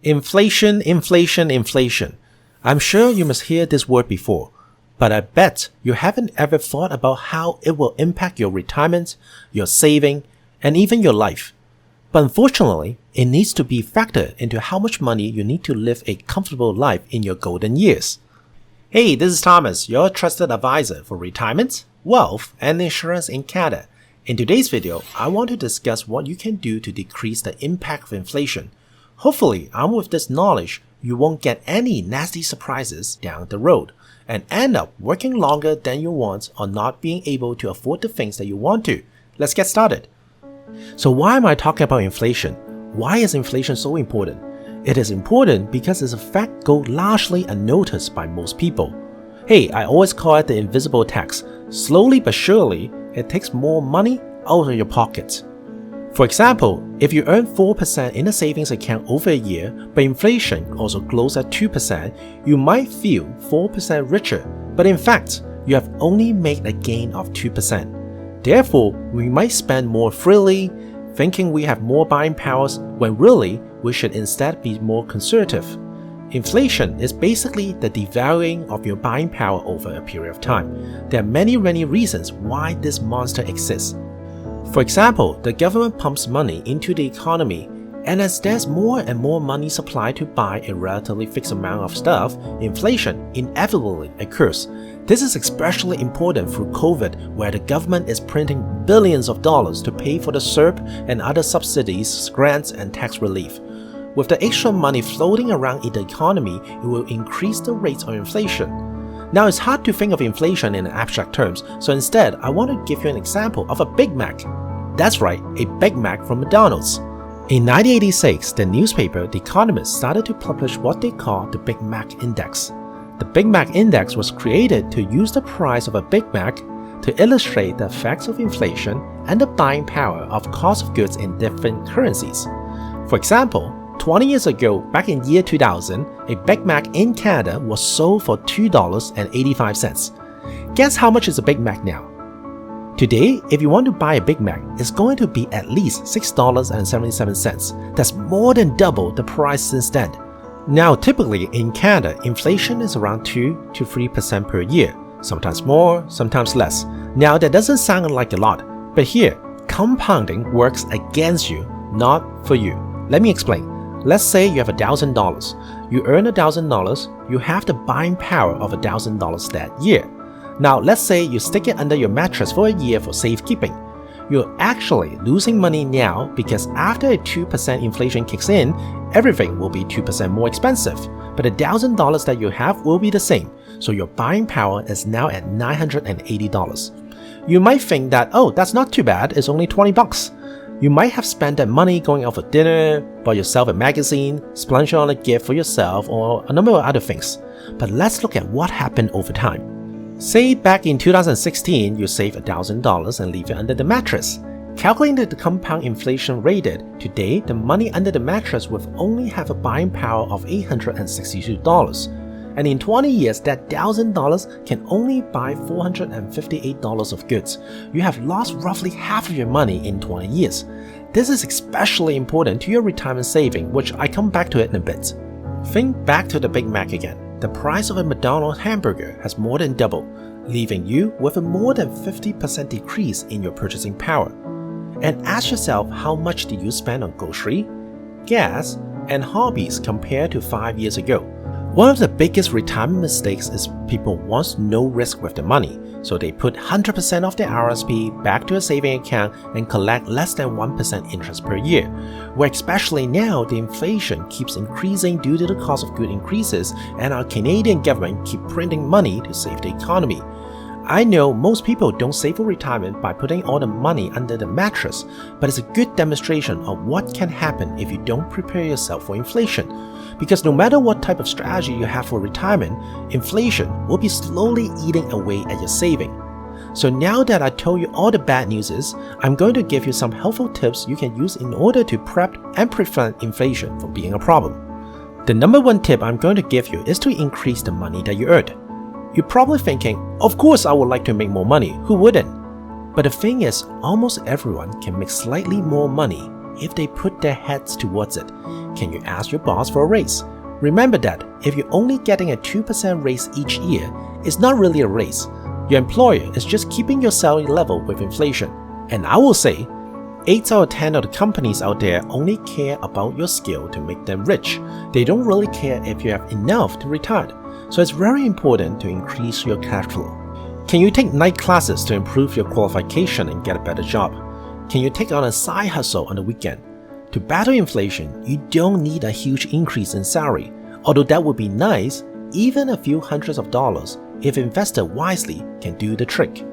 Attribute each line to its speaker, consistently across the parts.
Speaker 1: Inflation, inflation, inflation. I'm sure you must hear this word before, but I bet you haven't ever thought about how it will impact your retirement, your saving, and even your life. But unfortunately, it needs to be factored into how much money you need to live a comfortable life in your golden years. Hey, this is Thomas, your trusted advisor for retirement, wealth, and insurance in Canada. In today's video, I want to discuss what you can do to decrease the impact of inflation. Hopefully, armed with this knowledge, you won't get any nasty surprises down the road and end up working longer than you want or not being able to afford the things that you want to. Let's get started. So why am I talking about inflation? Why is inflation so important? It is important because its effect goes largely unnoticed by most people. Hey, I always call it the invisible tax. Slowly but surely, it takes more money out of your pocket. For example, if you earn 4% in a savings account over a year, but inflation also grows at 2%, you might feel 4% richer, but in fact, you have only made a gain of 2%. Therefore, we might spend more freely, thinking we have more buying powers, when really, we should instead be more conservative. Inflation is basically the devaluing of your buying power over a period of time. There are many reasons why this monster exists. For example, the government pumps money into the economy, and as there's more and more money supplied to buy a relatively fixed amount of stuff, inflation inevitably occurs. This is especially important through COVID, where the government is printing billions of dollars to pay for the CERB and other subsidies, grants, and tax relief. With the extra money floating around in the economy, it will increase the rates of inflation. Now, it's hard to think of inflation in abstract terms, so instead, I want to give you an example of a Big Mac. That's right, a Big Mac from McDonald's. In 1986, the newspaper The Economist started to publish what they call the Big Mac Index. The Big Mac Index was created to use the price of a Big Mac to illustrate the effects of inflation and the buying power of cost of goods in different currencies. For example, 20 years ago, back in year 2000, a Big Mac in Canada was sold for $2.85. Guess how much is a Big Mac now? Today, if you want to buy a Big Mac, it's going to be at least $6.77. That's more than double the price since then. Now, typically in Canada, inflation is around 2 to 3% per year, sometimes more, sometimes less. Now, that doesn't sound like a lot, but here, compounding works against you, not for you. Let me explain. Let's say you have $1,000. You earn $1,000, you have the buying power of $1,000 that year. Now, let's say you stick it under your mattress for a year for safekeeping. You're actually losing money now because after a 2% inflation kicks in, everything will be 2% more expensive, but $1,000 that you have will be the same, so your buying power is now at $980. You might think that, oh, that's not too bad, it's only $20. You might have spent that money going out for dinner, bought yourself a magazine, splurged on a gift for yourself, or a number of other things. But let's look at what happened over time. Say back in 2016, you saved $1,000 and leave it under the mattress. Calculating the compound inflation rated, today the money under the mattress would only have a buying power of $862. And in 20 years, that $1,000 can only buy $458 of goods. You have lost roughly half of your money in 20 years. This is especially important to your retirement saving, which I come back to it in a bit. Think back to the Big Mac again. The price of a McDonald's hamburger has more than doubled, leaving you with a more than 50% decrease in your purchasing power. And ask yourself, how much did you spend on grocery, gas, and hobbies compared to 5 years ago? One of the biggest retirement mistakes is people want no risk with their money, so they put 100% of their RSP back to a saving account and collect less than 1% interest per year, where especially now the inflation keeps increasing due to the cost of goods increases and our Canadian government keep printing money to save the economy. I know most people don't save for retirement by putting all the money under the mattress, but it's a good demonstration of what can happen if you don't prepare yourself for inflation. Because no matter what type of strategy you have for retirement, inflation will be slowly eating away at your saving. So now that I told you all the bad news is, I'm going to give you some helpful tips you can use in order to prep and prevent inflation from being a problem. The number one tip I'm going to give you is to increase the money that you earned. You're probably thinking, of course I would like to make more money, who wouldn't? But the thing is, almost everyone can make slightly more money, if they put their heads towards it? Can you ask your boss for a raise? Remember that if you're only getting a 2% raise each year, it's not really a raise. Your employer is just keeping your salary level with inflation. And I will say, 8 out of 10 of the companies out there only care about your skill to make them rich. They don't really care if you have enough to retire. So it's very important to increase your cash flow. Can you take night classes to improve your qualification and get a better job? Can you take on a side hustle on the weekend? To battle inflation, you don't need a huge increase in salary. Although that would be nice, even a few hundreds of dollars, if invested wisely, can do the trick.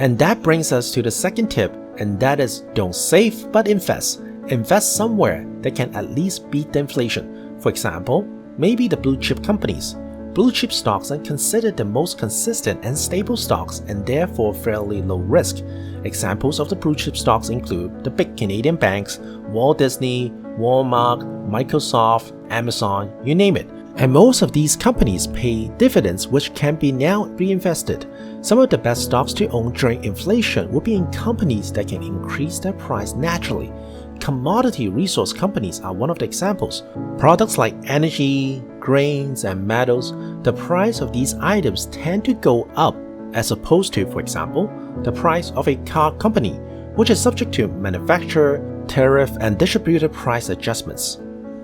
Speaker 1: And that brings us to the second tip, and that is don't save but invest. Invest somewhere that can at least beat the inflation. For example, maybe the blue chip companies. Blue chip stocks are considered the most consistent and stable stocks and therefore fairly low risk. Examples of the blue chip stocks include the big Canadian banks, Walt Disney, Walmart, Microsoft, Amazon, you name it. And most of these companies pay dividends which can be now reinvested. Some of the best stocks to own during inflation will be in companies that can increase their price naturally. Commodity resource companies are one of the examples. Products like energy, grains, and metals, the price of these items tend to go up as opposed to, for example, the price of a car company, which is subject to manufacturer, tariff, and distributor price adjustments.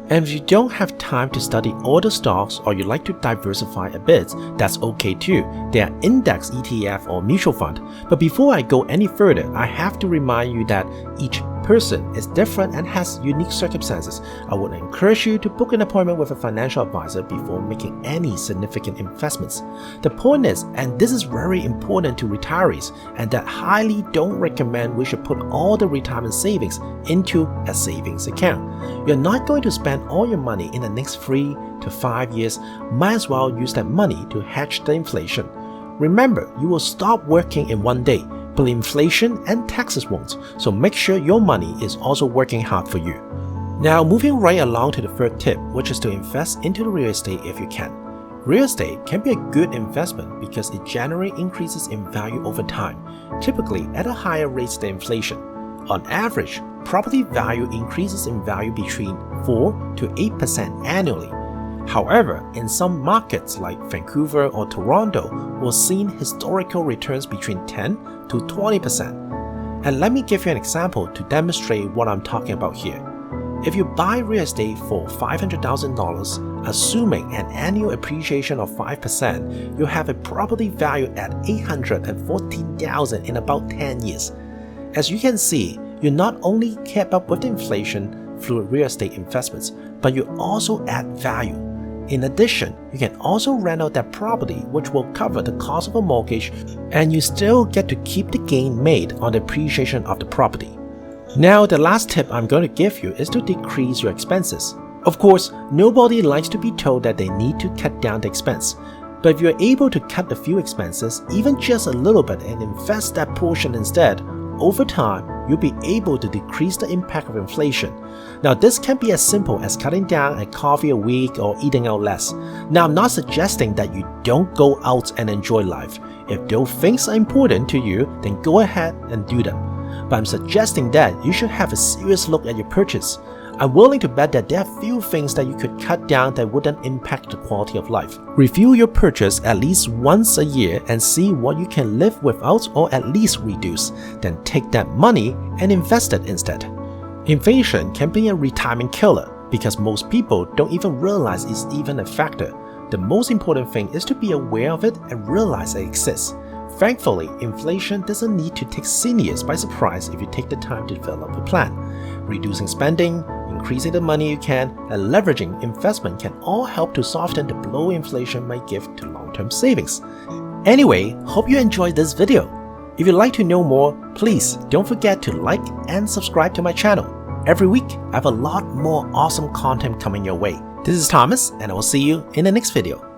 Speaker 1: And if you don't have time to study all the stocks or you like to diversify a bit, that's okay too. There are index ETF or mutual fund. But before I go any further, I have to remind you that each person is different and has unique circumstances. I would encourage you to book an appointment with a financial advisor before making any significant investments. The point is, and this is very important to retirees, and that highly don't recommend we should put all the retirement savings into a savings account. You're not going to spend all your money in the next 3 to 5 years. Might as well use that money to hedge the inflation. Remember, you will stop working in one day, but inflation and taxes won't, so make sure your money is also working hard for you. Now moving right along to the third tip, which is to invest into the real estate if you can. Real estate can be a good investment because it generally increases in value over time, typically at a higher rate than inflation. On average, property value increases in value between 4 to 8% annually. However, in some markets like Vancouver or Toronto, we've seen historical returns between 10 to 20%. And let me give you an example to demonstrate what I'm talking about here. If you buy real estate for $500,000, assuming an annual appreciation of 5%, you'll have a property value at $814,000 in about 10 years. As you can see, you not only keep up with inflation through real estate investments, but you also add value. In addition, you can also rent out that property, which will cover the cost of a mortgage, and you still get to keep the gain made on the appreciation of the property. Now, the last tip I'm going to give you is to decrease your expenses. Of course, nobody likes to be told that they need to cut down the expense. But if you're able to cut a few expenses, even just a little bit, and invest that portion instead, over time, you'll be able to decrease the impact of inflation. Now, this can be as simple as cutting down a coffee a week or eating out less. Now, I'm not suggesting that you don't go out and enjoy life. If those things are important to you, then go ahead and do them. But I'm suggesting that you should have a serious look at your purchase. I'm willing to bet that there are few things that you could cut down that wouldn't impact the quality of life. Review your purchase at least once a year and see what you can live without or at least reduce. Then take that money and invest it instead. Inflation can be a retirement killer because most people don't even realize it's even a factor. The most important thing is to be aware of it and realize it exists. Thankfully, inflation doesn't need to take seniors by surprise if you take the time to develop a plan. Reducing spending, increasing the money you can, and leveraging investment can all help to soften the blow inflation might give to long-term savings. Anyway, hope you enjoyed this video. If you'd like to know more, please don't forget to like and subscribe to my channel. Every week, I have a lot more awesome content coming your way. This is Thomas, and I will see you in the next video.